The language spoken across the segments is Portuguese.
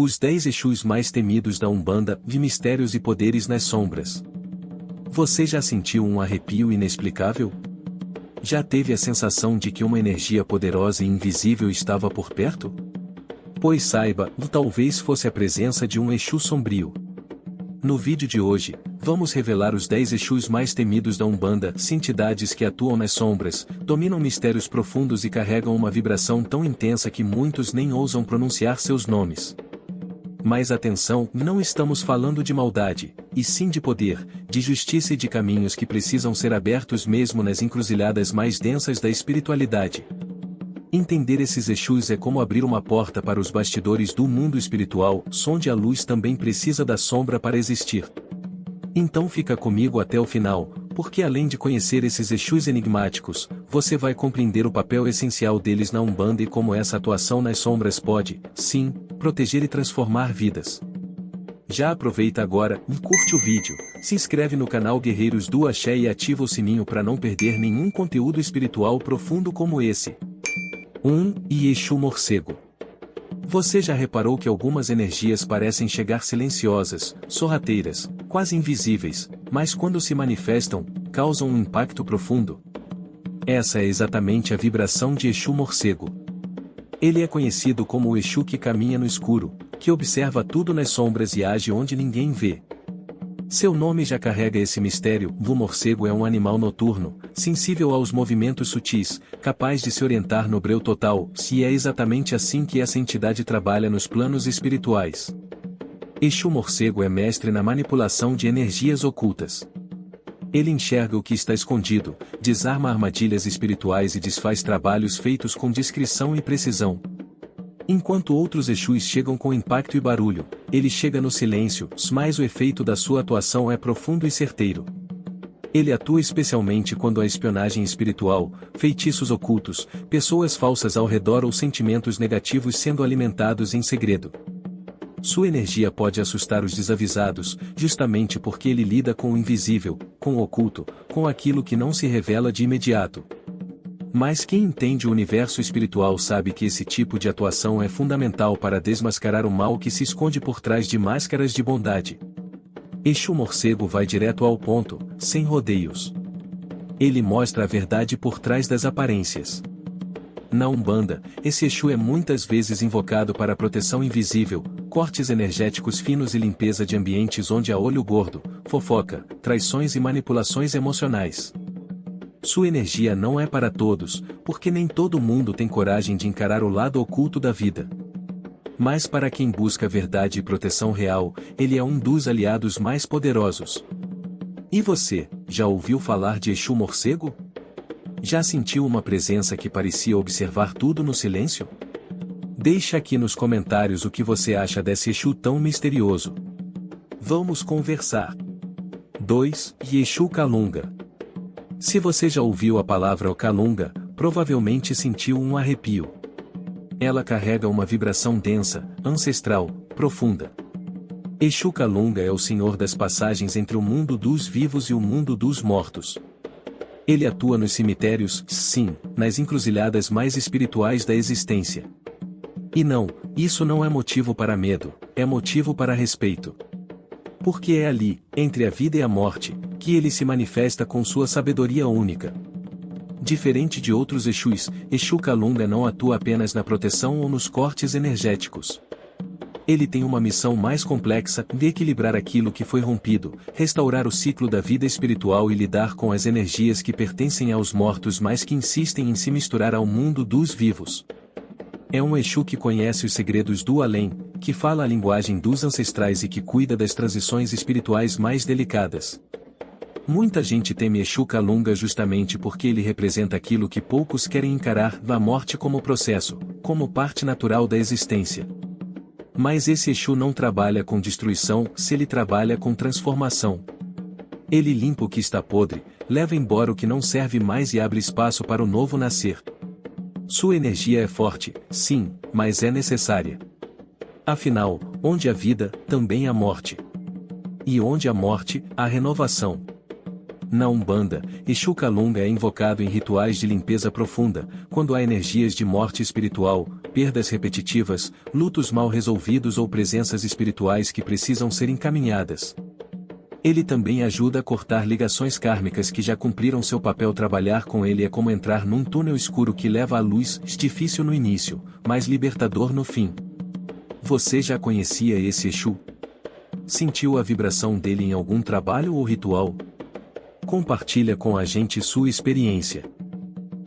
Os 10 Exus mais temidos da Umbanda, de mistérios e poderes nas sombras. Você já sentiu um arrepio inexplicável? Já teve a sensação de que uma energia poderosa e invisível estava por perto? Pois saiba, talvez fosse a presença de um Exu sombrio. No vídeo de hoje, vamos revelar os 10 Exus mais temidos da Umbanda, entidades que atuam nas sombras, dominam mistérios profundos e carregam uma vibração tão intensa que muitos nem ousam pronunciar seus nomes. Mas atenção, não estamos falando de maldade, e sim de poder, de justiça e de caminhos que precisam ser abertos mesmo nas encruzilhadas mais densas da espiritualidade. Entender esses Exus é como abrir uma porta para os bastidores do mundo espiritual, onde a luz também precisa da sombra para existir. Então fica comigo até o final, porque além de conhecer esses Exus enigmáticos, você vai compreender o papel essencial deles na Umbanda e como essa atuação nas sombras pode, sim, proteger e transformar vidas. Já aproveita agora e curte o vídeo, se inscreve no canal Guerreiros do Axé e ativa o sininho para não perder nenhum conteúdo espiritual profundo como esse. 1. Exu Morcego. Você já reparou que algumas energias parecem chegar silenciosas, sorrateiras, quase invisíveis, mas quando se manifestam, causam um impacto profundo? Essa é exatamente a vibração de Exu Morcego. Ele é conhecido como o Exu que caminha no escuro, que observa tudo nas sombras e age onde ninguém vê. Seu nome já carrega esse mistério. O morcego é um animal noturno, sensível aos movimentos sutis, capaz de se orientar no breu total, se é exatamente assim que essa entidade trabalha nos planos espirituais. Exu Morcego é mestre na manipulação de energias ocultas. Ele enxerga o que está escondido, desarma armadilhas espirituais e desfaz trabalhos feitos com discrição e precisão. Enquanto outros Exus chegam com impacto e barulho, ele chega no silêncio, mas o efeito da sua atuação é profundo e certeiro. Ele atua especialmente quando há espionagem espiritual, feitiços ocultos, pessoas falsas ao redor ou sentimentos negativos sendo alimentados em segredo. Sua energia pode assustar os desavisados, justamente porque ele lida com o invisível, com o oculto, com aquilo que não se revela de imediato. Mas quem entende o universo espiritual sabe que esse tipo de atuação é fundamental para desmascarar o mal que se esconde por trás de máscaras de bondade. Exu Morcego vai direto ao ponto, sem rodeios. Ele mostra a verdade por trás das aparências. Na Umbanda, esse Exu é muitas vezes invocado para proteção invisível, cortes energéticos finos e limpeza de ambientes onde há olho gordo, fofoca, traições e manipulações emocionais. Sua energia não é para todos, porque nem todo mundo tem coragem de encarar o lado oculto da vida. Mas para quem busca verdade e proteção real, ele é um dos aliados mais poderosos. E você, já ouviu falar de Exu Morcego? Já sentiu uma presença que parecia observar tudo no silêncio? Deixa aqui nos comentários o que você acha desse Exu tão misterioso. Vamos conversar. 2. Exu Calunga. Se você já ouviu a palavra Calunga, provavelmente sentiu um arrepio. Ela carrega uma vibração densa, ancestral, profunda. Exu Calunga é o senhor das passagens entre o mundo dos vivos e o mundo dos mortos. Ele atua nos cemitérios, sim, nas encruzilhadas mais espirituais da existência. E não, isso não é motivo para medo, é motivo para respeito. Porque é ali, entre a vida e a morte, que ele se manifesta com sua sabedoria única. Diferente de outros Exus, Exu Calunga não atua apenas na proteção ou nos cortes energéticos. Ele tem uma missão mais complexa, de equilibrar aquilo que foi rompido, restaurar o ciclo da vida espiritual e lidar com as energias que pertencem aos mortos mas que insistem em se misturar ao mundo dos vivos. É um Exu que conhece os segredos do além, que fala a linguagem dos ancestrais e que cuida das transições espirituais mais delicadas. Muita gente teme Exu Calunga justamente porque ele representa aquilo que poucos querem encarar, a morte como processo, como parte natural da existência. Mas esse Exu não trabalha com destruição, se ele trabalha com transformação. Ele limpa o que está podre, leva embora o que não serve mais e abre espaço para o novo nascer. Sua energia é forte, sim, mas é necessária. Afinal, onde há vida, também há morte. E onde há morte, há renovação. Na Umbanda, Exu Calunga é invocado em rituais de limpeza profunda, quando há energias de morte espiritual, perdas repetitivas, lutos mal resolvidos ou presenças espirituais que precisam ser encaminhadas. Ele também ajuda a cortar ligações kármicas que já cumpriram seu papel. Trabalhar com ele é como entrar num túnel escuro que leva à luz, difícil no início, mas libertador no fim. Você já conhecia esse Exu? Sentiu a vibração dele em algum trabalho ou ritual? Compartilha com a gente sua experiência.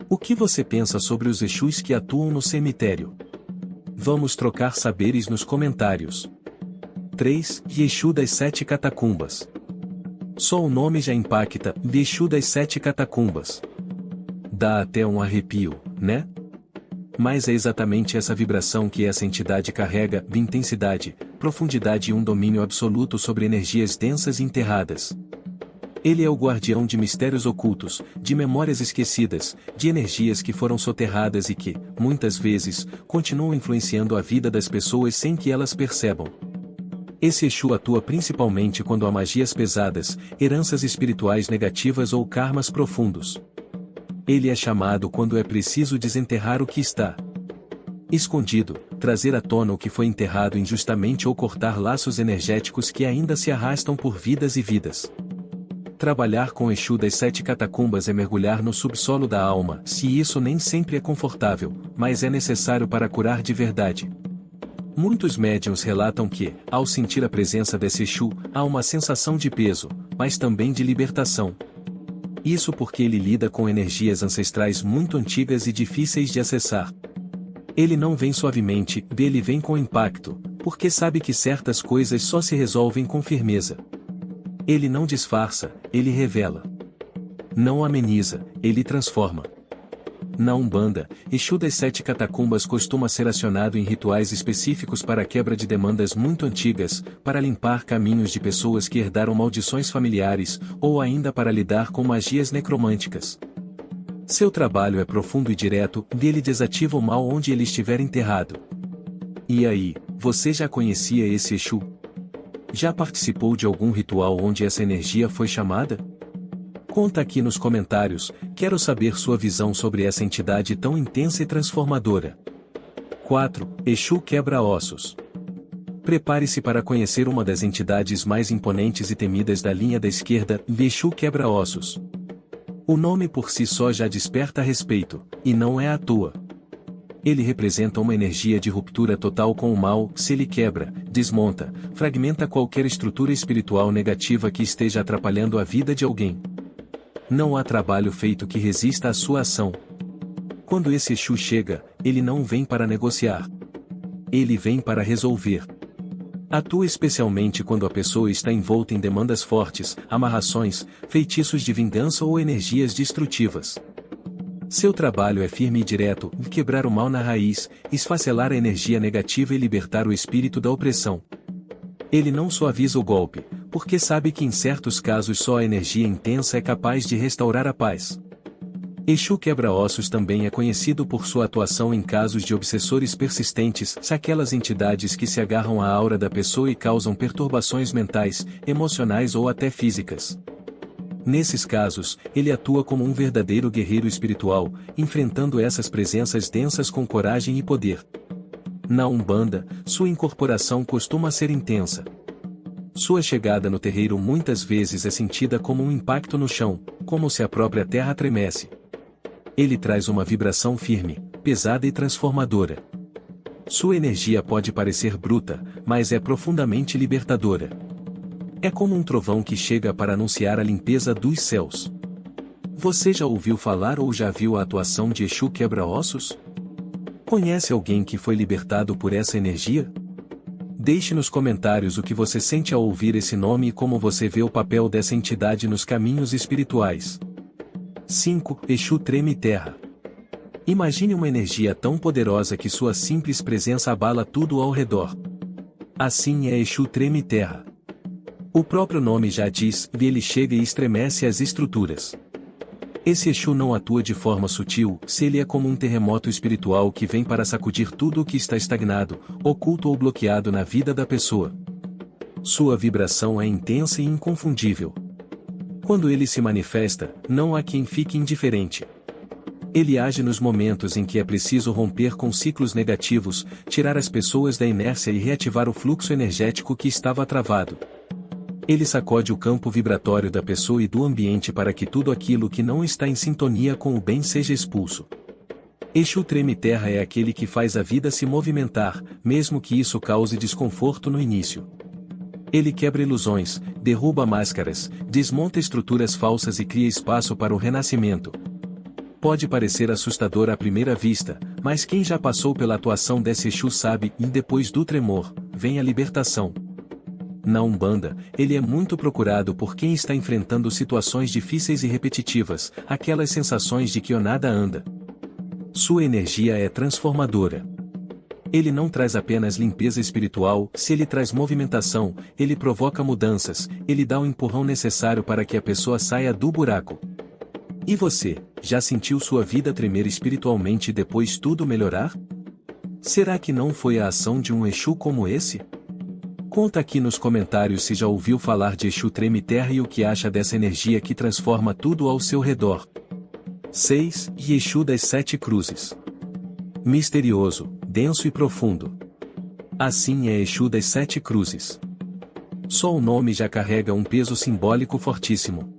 O que você pensa sobre os Exus que atuam no cemitério? Vamos trocar saberes nos comentários. 3. Exu das 7 Catacumbas. Só o nome já impacta, Exu das 7 Catacumbas. Dá até um arrepio, né? Mas é exatamente essa vibração que essa entidade carrega, de intensidade, profundidade e um domínio absoluto sobre energias densas e enterradas. Ele é o guardião de mistérios ocultos, de memórias esquecidas, de energias que foram soterradas e que, muitas vezes, continuam influenciando a vida das pessoas sem que elas percebam. Esse Exu atua principalmente quando há magias pesadas, heranças espirituais negativas ou karmas profundos. Ele é chamado quando é preciso desenterrar o que está escondido, trazer à tona o que foi enterrado injustamente ou cortar laços energéticos que ainda se arrastam por vidas e vidas. Trabalhar com Exu das 7 Catacumbas é mergulhar no subsolo da alma, se isso nem sempre é confortável, mas é necessário para curar de verdade. Muitos médiuns relatam que, ao sentir a presença desse Exu, há uma sensação de peso, mas também de libertação. Isso porque ele lida com energias ancestrais muito antigas e difíceis de acessar. Ele não vem suavemente, ele vem com impacto, porque sabe que certas coisas só se resolvem com firmeza. Ele não disfarça, ele revela. Não ameniza, ele transforma. Na Umbanda, Exu das 7 Catacumbas costuma ser acionado em rituais específicos para a quebra de demandas muito antigas, para limpar caminhos de pessoas que herdaram maldições familiares, ou ainda para lidar com magias necromânticas. Seu trabalho é profundo e direto, ele desativa o mal onde ele estiver enterrado. E aí, você já conhecia esse Exu? Já participou de algum ritual onde essa energia foi chamada? Conta aqui nos comentários, quero saber sua visão sobre essa entidade tão intensa e transformadora. 4. Exu quebra-ossos. Prepare-se para conhecer uma das entidades mais imponentes e temidas da linha da esquerda, Exu quebra-ossos. O nome por si só já desperta respeito, e não é à toa. Ele representa uma energia de ruptura total com o mal. Se ele quebra, desmonta, fragmenta qualquer estrutura espiritual negativa que esteja atrapalhando a vida de alguém. Não há trabalho feito que resista à sua ação. Quando esse Exu chega, ele não vem para negociar. Ele vem para resolver. Atua especialmente quando a pessoa está envolta em demandas fortes, amarrações, feitiços de vingança ou energias destrutivas. Seu trabalho é firme e direto, quebrar o mal na raiz, esfacelar a energia negativa e libertar o espírito da opressão. Ele não suaviza o golpe, porque sabe que em certos casos só a energia intensa é capaz de restaurar a paz. Exu quebra-ossos também é conhecido por sua atuação em casos de obsessores persistentes, aquelas entidades que se agarram à aura da pessoa e causam perturbações mentais, emocionais ou até físicas. Nesses casos, ele atua como um verdadeiro guerreiro espiritual, enfrentando essas presenças densas com coragem e poder. Na Umbanda, sua incorporação costuma ser intensa. Sua chegada no terreiro muitas vezes é sentida como um impacto no chão, como se a própria terra tremesse. Ele traz uma vibração firme, pesada e transformadora. Sua energia pode parecer bruta, mas é profundamente libertadora. É como um trovão que chega para anunciar a limpeza dos céus. Você já ouviu falar ou já viu a atuação de Exu quebra-ossos? Conhece alguém que foi libertado por essa energia? Deixe nos comentários o que você sente ao ouvir esse nome e como você vê o papel dessa entidade nos caminhos espirituais. 5. Exu treme terra. Imagine uma energia tão poderosa que sua simples presença abala tudo ao redor. Assim é Exu treme terra. O próprio nome já diz, ele chega e estremece as estruturas. Esse Exu não atua de forma sutil, se ele é como um terremoto espiritual que vem para sacudir tudo o que está estagnado, oculto ou bloqueado na vida da pessoa. Sua vibração é intensa e inconfundível. Quando ele se manifesta, não há quem fique indiferente. Ele age nos momentos em que é preciso romper com ciclos negativos, tirar as pessoas da inércia e reativar o fluxo energético que estava travado. Ele sacode o campo vibratório da pessoa e do ambiente para que tudo aquilo que não está em sintonia com o bem seja expulso. Exu Treme-Terra é aquele que faz a vida se movimentar, mesmo que isso cause desconforto no início. Ele quebra ilusões, derruba máscaras, desmonta estruturas falsas e cria espaço para o renascimento. Pode parecer assustador à primeira vista, mas quem já passou pela atuação desse Exu sabe, e depois do tremor, vem a libertação. Na Umbanda, ele é muito procurado por quem está enfrentando situações difíceis e repetitivas, aquelas sensações de que o nada anda. Sua energia é transformadora. Ele não traz apenas limpeza espiritual, se ele traz movimentação, ele provoca mudanças, ele dá o empurrão necessário para que a pessoa saia do buraco. E você, já sentiu sua vida tremer espiritualmente depois tudo melhorar? Será que não foi a ação de um Exu como esse? Conta aqui nos comentários se já ouviu falar de Exu Treme-Terra e o que acha dessa energia que transforma tudo ao seu redor. 6. E Exu das Sete Cruzes. Misterioso, denso e profundo. Assim é Exu das Sete Cruzes. Só o nome já carrega um peso simbólico fortíssimo.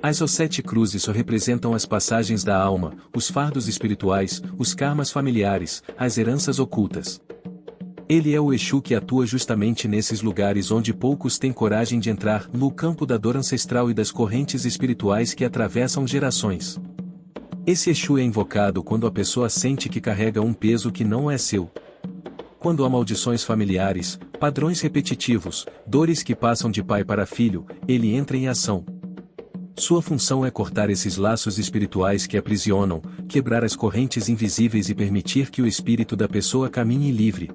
As sete cruzes representam as passagens da alma, os fardos espirituais, os karmas familiares, as heranças ocultas. Ele é o Exu que atua justamente nesses lugares onde poucos têm coragem de entrar, no campo da dor ancestral e das correntes espirituais que atravessam gerações. Esse Exu é invocado quando a pessoa sente que carrega um peso que não é seu. Quando há maldições familiares, padrões repetitivos, dores que passam de pai para filho, ele entra em ação. Sua função é cortar esses laços espirituais que aprisionam, quebrar as correntes invisíveis e permitir que o espírito da pessoa caminhe livre.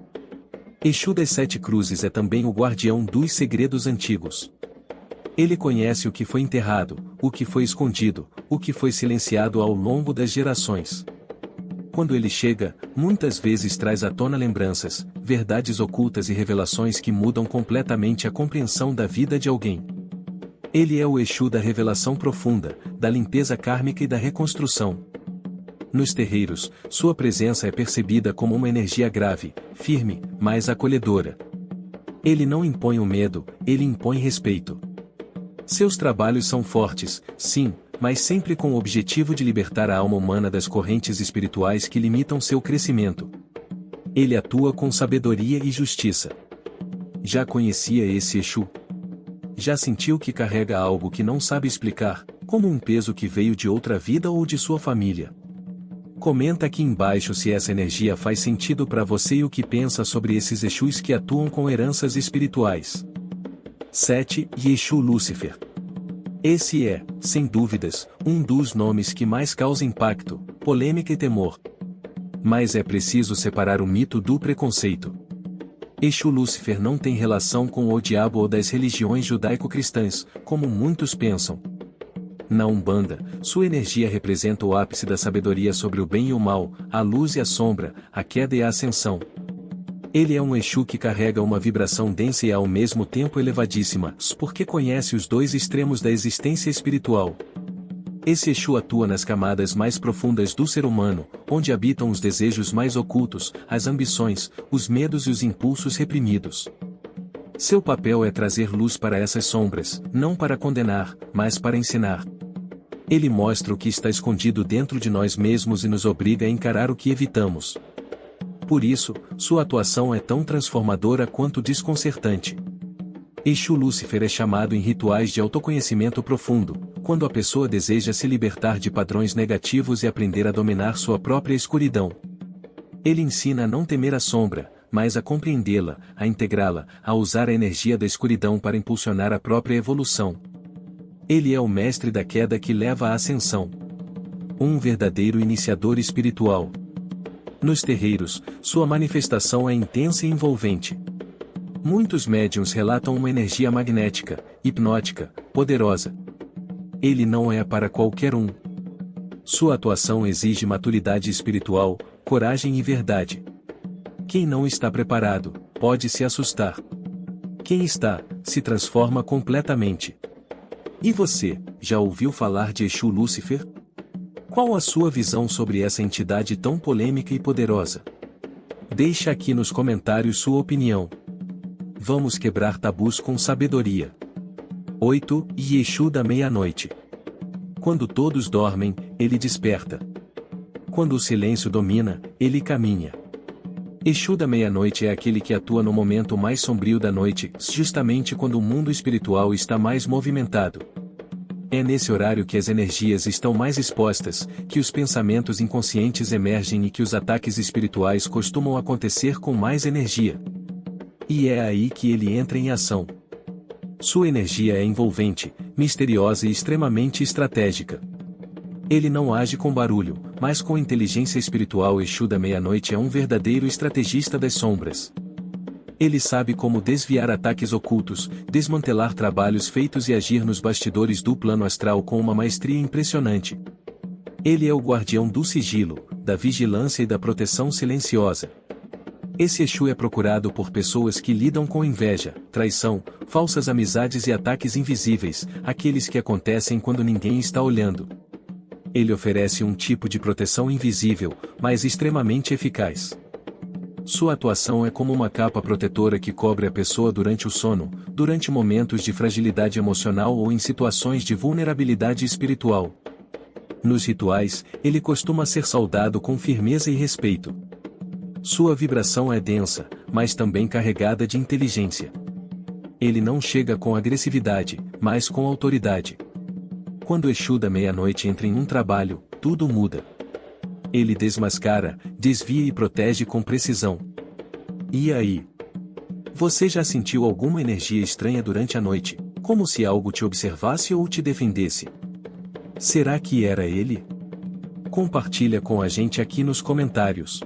Exu das Sete Cruzes é também o guardião dos segredos antigos. Ele conhece o que foi enterrado, o que foi escondido, o que foi silenciado ao longo das gerações. Quando ele chega, muitas vezes traz à tona lembranças, verdades ocultas e revelações que mudam completamente a compreensão da vida de alguém. Ele é o Exu da revelação profunda, da limpeza kármica e da reconstrução. Nos terreiros, sua presença é percebida como uma energia grave, firme, mas acolhedora. Ele não impõe o medo, ele impõe respeito. Seus trabalhos são fortes, sim, mas sempre com o objetivo de libertar a alma humana das correntes espirituais que limitam seu crescimento. Ele atua com sabedoria e justiça. Já conhecia esse Exu? Já sentiu que carrega algo que não sabe explicar, como um peso que veio de outra vida ou de sua família? Comenta aqui embaixo se essa energia faz sentido para você e o que pensa sobre esses Exus que atuam com heranças espirituais. 7. E Exu Lúcifer. Esse é, sem dúvidas, um dos nomes que mais causa impacto, polêmica e temor. Mas é preciso separar o mito do preconceito. Exu Lúcifer não tem relação com o diabo ou das religiões judaico-cristãs, como muitos pensam. Na Umbanda, sua energia representa o ápice da sabedoria sobre o bem e o mal, a luz e a sombra, a queda e a ascensão. Ele é um Exu que carrega uma vibração densa e ao mesmo tempo elevadíssima, porque conhece os dois extremos da existência espiritual. Esse Exu atua nas camadas mais profundas do ser humano, onde habitam os desejos mais ocultos, as ambições, os medos e os impulsos reprimidos. Seu papel é trazer luz para essas sombras, não para condenar, mas para ensinar. Ele mostra o que está escondido dentro de nós mesmos e nos obriga a encarar o que evitamos. Por isso, sua atuação é tão transformadora quanto desconcertante. Exu Lúcifer é chamado em rituais de autoconhecimento profundo, quando a pessoa deseja se libertar de padrões negativos e aprender a dominar sua própria escuridão. Ele ensina a não temer a sombra, mas a compreendê-la, a integrá-la, a usar a energia da escuridão para impulsionar a própria evolução. Ele é o mestre da queda que leva à ascensão. Um verdadeiro iniciador espiritual. Nos terreiros, sua manifestação é intensa e envolvente. Muitos médiuns relatam uma energia magnética, hipnótica, poderosa. Ele não é para qualquer um. Sua atuação exige maturidade espiritual, coragem e verdade. Quem não está preparado, pode se assustar. Quem está, se transforma completamente. E você, já ouviu falar de Exu Lúcifer? Qual a sua visão sobre essa entidade tão polêmica e poderosa? Deixe aqui nos comentários sua opinião. Vamos quebrar tabus com sabedoria. 8. Exu da meia-noite. Quando todos dormem, ele desperta. Quando o silêncio domina, ele caminha. Exu da meia-noite é aquele que atua no momento mais sombrio da noite, justamente quando o mundo espiritual está mais movimentado. É nesse horário que as energias estão mais expostas, que os pensamentos inconscientes emergem e que os ataques espirituais costumam acontecer com mais energia. E é aí que ele entra em ação. Sua energia é envolvente, misteriosa e extremamente estratégica. Ele não age com barulho, mas com inteligência espiritual. Exu da meia-noite é um verdadeiro estrategista das sombras. Ele sabe como desviar ataques ocultos, desmantelar trabalhos feitos e agir nos bastidores do plano astral com uma maestria impressionante. Ele é o guardião do sigilo, da vigilância e da proteção silenciosa. Esse Exu é procurado por pessoas que lidam com inveja, traição, falsas amizades e ataques invisíveis, aqueles que acontecem quando ninguém está olhando. Ele oferece um tipo de proteção invisível, mas extremamente eficaz. Sua atuação é como uma capa protetora que cobre a pessoa durante o sono, durante momentos de fragilidade emocional ou em situações de vulnerabilidade espiritual. Nos rituais, ele costuma ser saudado com firmeza e respeito. Sua vibração é densa, mas também carregada de inteligência. Ele não chega com agressividade, mas com autoridade. Quando o Exu da meia-noite entra em um trabalho, tudo muda. Ele desmascara, desvia e protege com precisão. E aí? Você já sentiu alguma energia estranha durante a noite, como se algo te observasse ou te defendesse? Será que era ele? Compartilha com a gente aqui nos comentários.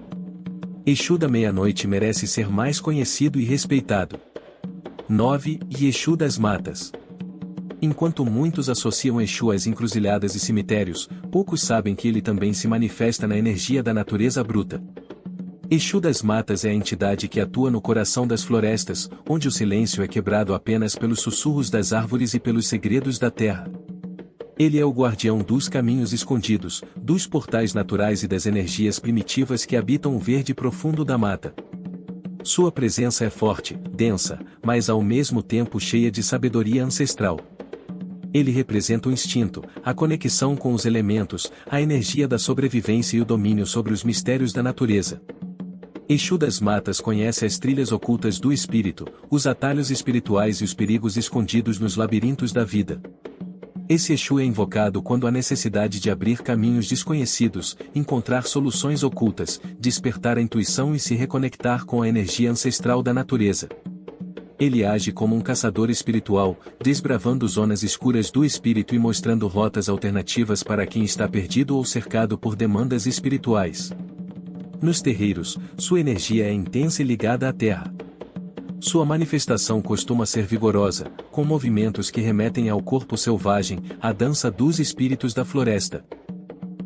Exu da meia-noite merece ser mais conhecido e respeitado. 9. Exu das matas. Enquanto muitos associam Exu às encruzilhadas e cemitérios, poucos sabem que ele também se manifesta na energia da natureza bruta. Exu das matas é a entidade que atua no coração das florestas, onde o silêncio é quebrado apenas pelos sussurros das árvores e pelos segredos da terra. Ele é o guardião dos caminhos escondidos, dos portais naturais e das energias primitivas que habitam o verde profundo da mata. Sua presença é forte, densa, mas ao mesmo tempo cheia de sabedoria ancestral. Ele representa o instinto, a conexão com os elementos, a energia da sobrevivência e o domínio sobre os mistérios da natureza. Exu das matas conhece as trilhas ocultas do espírito, os atalhos espirituais e os perigos escondidos nos labirintos da vida. Esse Exu é invocado quando há necessidade de abrir caminhos desconhecidos, encontrar soluções ocultas, despertar a intuição e se reconectar com a energia ancestral da natureza. Ele age como um caçador espiritual, desbravando zonas escuras do espírito e mostrando rotas alternativas para quem está perdido ou cercado por demandas espirituais. Nos terreiros, sua energia é intensa e ligada à terra. Sua manifestação costuma ser vigorosa, com movimentos que remetem ao corpo selvagem, à dança dos espíritos da floresta.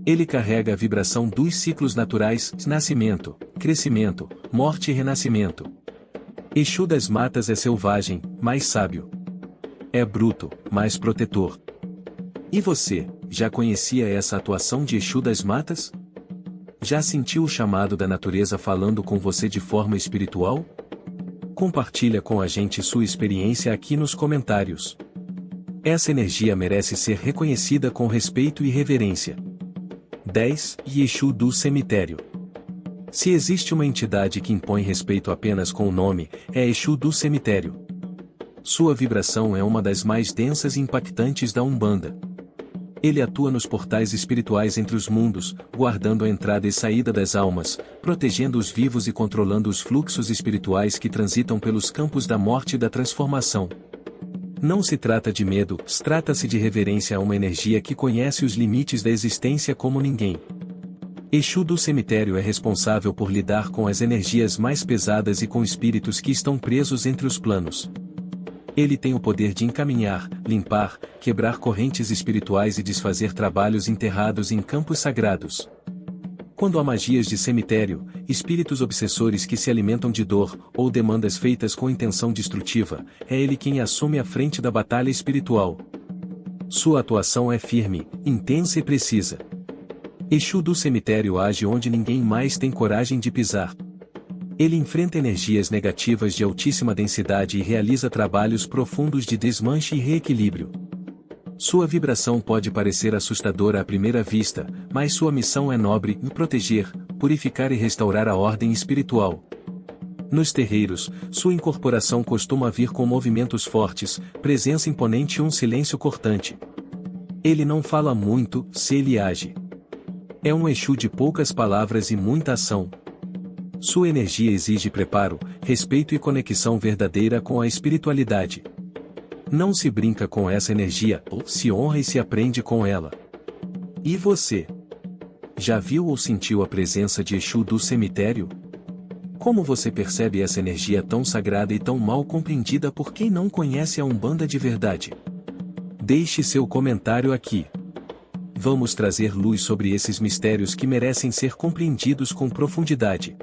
Ele carrega a vibração dos ciclos naturais, nascimento, crescimento, morte e renascimento. Exu das matas é selvagem, mais sábio. É bruto, mais protetor. E você, já conhecia essa atuação de Exu das matas? Já sentiu o chamado da natureza falando com você de forma espiritual? Compartilha com a gente sua experiência aqui nos comentários. Essa energia merece ser reconhecida com respeito e reverência. 10. Exu do cemitério. Se existe uma entidade que impõe respeito apenas com o nome, é Exu do cemitério. Sua vibração é uma das mais densas e impactantes da Umbanda. Ele atua nos portais espirituais entre os mundos, guardando a entrada e saída das almas, protegendo os vivos e controlando os fluxos espirituais que transitam pelos campos da morte e da transformação. Não se trata de medo, trata-se de reverência a uma energia que conhece os limites da existência como ninguém. Exu do cemitério é responsável por lidar com as energias mais pesadas e com espíritos que estão presos entre os planos. Ele tem o poder de encaminhar, limpar, quebrar correntes espirituais e desfazer trabalhos enterrados em campos sagrados. Quando há magias de cemitério, espíritos obsessores que se alimentam de dor, ou demandas feitas com intenção destrutiva, é ele quem assume a frente da batalha espiritual. Sua atuação é firme, intensa e precisa. Exu do cemitério age onde ninguém mais tem coragem de pisar. Ele enfrenta energias negativas de altíssima densidade e realiza trabalhos profundos de desmanche e reequilíbrio. Sua vibração pode parecer assustadora à primeira vista, mas sua missão é nobre em proteger, purificar e restaurar a ordem espiritual. Nos terreiros, sua incorporação costuma vir com movimentos fortes, presença imponente e um silêncio cortante. Ele não fala muito, se ele age. É um Exu de poucas palavras e muita ação. Sua energia exige preparo, respeito e conexão verdadeira com a espiritualidade. Não se brinca com essa energia, ou se honra e se aprende com ela. E você? Já viu ou sentiu a presença de Exu do cemitério? Como você percebe essa energia tão sagrada e tão mal compreendida por quem não conhece a Umbanda de verdade? Deixe seu comentário aqui. Vamos trazer luz sobre esses mistérios que merecem ser compreendidos com profundidade.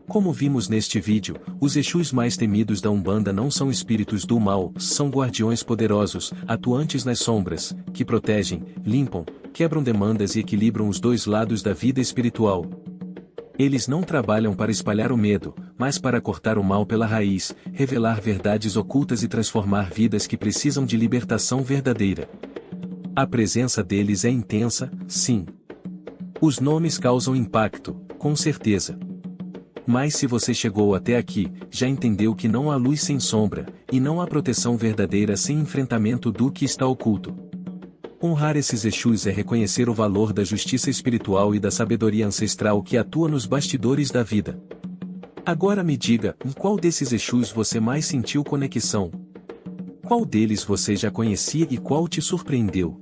Como vimos neste vídeo, os Exus mais temidos da Umbanda não são espíritos do mal, são guardiões poderosos, atuantes nas sombras, que protegem, limpam, quebram demandas e equilibram os dois lados da vida espiritual. Eles não trabalham para espalhar o medo, mas para cortar o mal pela raiz, revelar verdades ocultas e transformar vidas que precisam de libertação verdadeira. A presença deles é intensa, sim. Os nomes causam impacto, com certeza. Mas se você chegou até aqui, já entendeu que não há luz sem sombra, e não há proteção verdadeira sem enfrentamento do que está oculto. Honrar esses Exus é reconhecer o valor da justiça espiritual e da sabedoria ancestral que atua nos bastidores da vida. Agora me diga, em qual desses Exus você mais sentiu conexão? Qual deles você já conhecia e qual te surpreendeu?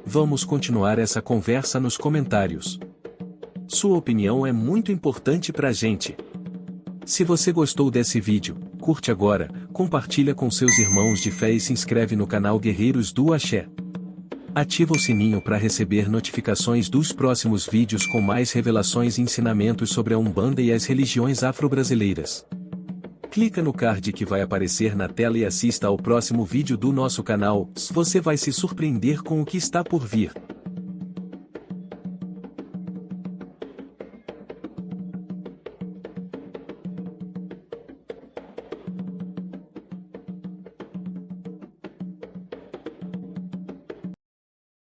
Vamos continuar essa conversa nos comentários. Sua opinião é muito importante pra gente. Se você gostou desse vídeo, curte agora, compartilha com seus irmãos de fé e se inscreve no canal Guerreiros do Axé. Ativa o sininho para receber notificações dos próximos vídeos com mais revelações e ensinamentos sobre a Umbanda e as religiões afro-brasileiras. Clica no card que vai aparecer na tela e assista ao próximo vídeo do nosso canal, você vai se surpreender com o que está por vir.